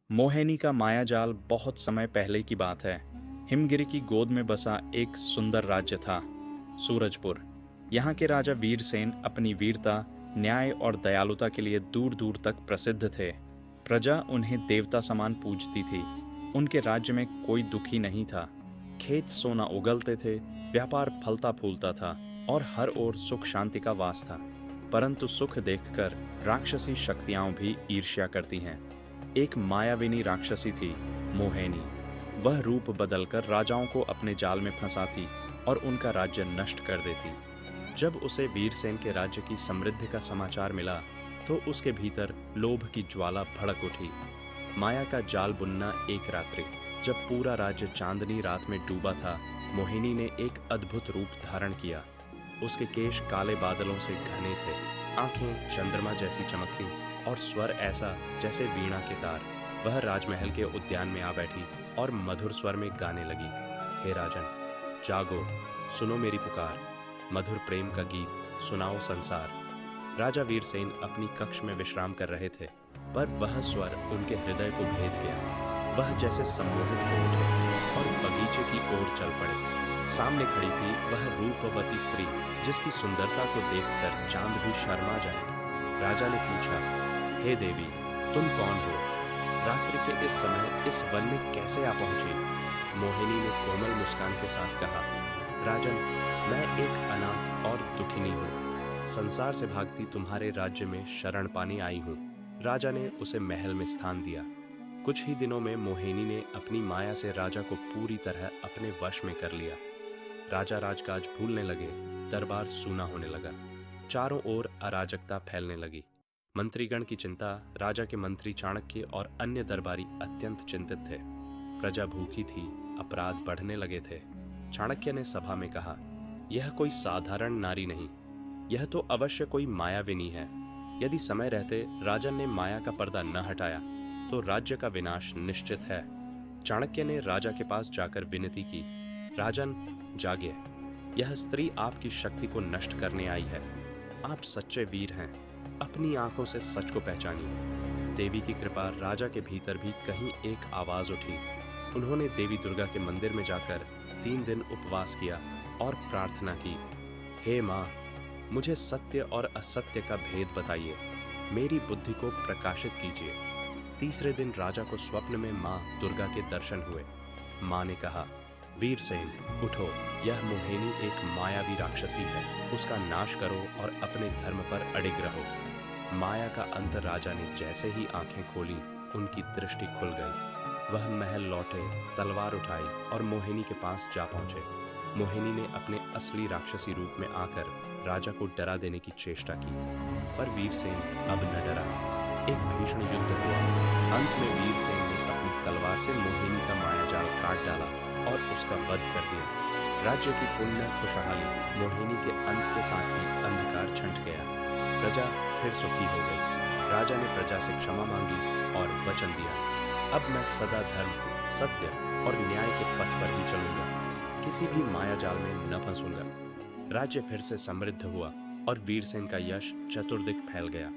मोहिनी का मायाजाल बहुत समय पहले की बात है। हिमगिरी की गोद में बसा एक सुंदर राज्य था, सूरजपुर। यहाँ के राजा वीरसेन अपनी वीरता, न्याय और दयालुता के लिए दूर दूर तक प्रसिद्ध थे। प्रजा उन्हें देवता समान पूजती थी। उनके राज्य में कोई दुखी नहीं था। खेत सोना उगलते थे, व्यापार फलता फूलता था और हर ओर सुख शांति का वास था। परंतु सुख देखकर राक्षसी शक्तियां भी ईर्ष्या करती हैं। एक मायाविनी राक्षसी थी, मोहिनी। वह रूप बदलकर राजाओं को अपने जाल में फंसाती और उनका राज्य नष्ट कर देती। जब उसे वीरसेन के राज्य की समृद्धि का समाचार मिला तो उसके भीतर लोभ की ज्वाला भड़क उठी। माया का जाल बुनना। एक रात्रि जब पूरा राज्य चांदनी रात में डूबा था, मोहिनी ने एक अद्भुत रूप धारण किया। उसके केश काले बादलों से घने थे, आंखें चंद्रमा जैसी चमकती और स्वर ऐसा जैसे वीणा के तार। वह राजमहल के उद्यान में आ बैठी और मधुर स्वर में गाने लगी। हे राजन, जागो, सुनो मेरी पुकार, मधुर प्रेम का गीत सुनाओ संसार। राजा वीरसेन अपनी कक्ष में विश्राम कर रहे थे, पर वह स्वर उनके हृदय को भेद गया। वह जैसे सम्मोहित हो उठे और बगीचे की ओर चल पड़े। सामने खड़ी थी वह रूपवती स्त्री, जिसकी सुंदरता को देखकर चांद भी शर्मा जाए। राजा ने पूछा, हे देवी, तुम कौन हो? रात्रि के इस समय इस वन में कैसे आ पहुंची? मोहिनी ने कोमल मुस्कान के साथ कहा, राजन, मैं एक अनाथ और दुखिनी हूँ। संसार से भागती तुम्हारे राज्य में शरण पाने आई हूँ। राजा ने उसे महल में स्थान दिया। कुछ ही दिनों में मोहिनी ने अपनी माया से राजा को पूरी तरह अपने वश में कर लिया। राजा राजकाज भूलने लगे, दरबार सूना होने लगा, चारों ओर अराजकता फैलने लगी। मंत्रीगण की चिंता, राजा के मंत्री चाणक्य और अन्य दरबारी अत्यंत चिंतित थे। प्रजा भूखी थी, अपराध बढ़ने लगे थे। चाणक्य ने सभा में कहा, यह कोई साधारण नारी नहीं, यह तो अवश्य कोई मायाविनी है। यदि समय रहते राजन ने माया का पर्दा न हटाया तो राज्य का विनाश निश्चित है। चाणक्य ने राजा के पास जाकर विनती की, राजन, जागिए, यह स्त्री आपकी शक्ति को नष्ट करने आई है। आप सच्चे वीर हैं, अपनी आंखों से सच को पहचानिए। देवी की कृपा। राजा के भीतर भी कहीं एक आवाज उठी। उन्होंने देवी दुर्गा के मंदिर में जाकर 3 दिन उपवास किया और प्रार्थना की, हे माँ, मुझे सत्य और असत्य का भेद बताइए, मेरी बुद्धि को प्रकाशित कीजिए। तीसरे दिन राजा को स्वप्न में माँ दुर्गा के दर्शन हुए। माँ ने कहा, वीरसेन, उठो, यह मोहिनी एक मायावी राक्षसी है, उसका नाश करो और अपने धर्म पर अडिग रहो। माया का अंत। राजा ने जैसे ही आंखें खोली, उनकी दृष्टि खुल गई। वह महल लौटे, तलवार उठाई और मोहिनी के पास जा पहुंचे। मोहिनी ने अपने असली राक्षसी रूप में आकर राजा को डरा देने की चेष्टा की, पर वीरसेन अब न डरा। एक भीषण युद्ध हुआ। अंत में वीरसेन ने अपनी तलवार से मोहिनी का मायाजाल काट डाला और उसका वध कर दिया। राज्य की पुण्य खुशहाली। मोहिनी के अंत के साथ ही अंधकार छंट गया। प्रजा फिर सुखी हो गई। राजा ने प्रजा से क्षमा मांगी और वचन दिया, अब मैं सदा धर्म, सत्य और न्याय के पथ पर ही चलूंगा, किसी भी मायाजाल में न फंसूंगा। राज्य फिर से समृद्ध हुआ और वीरसेन का यश चतुर्दिक फैल गया।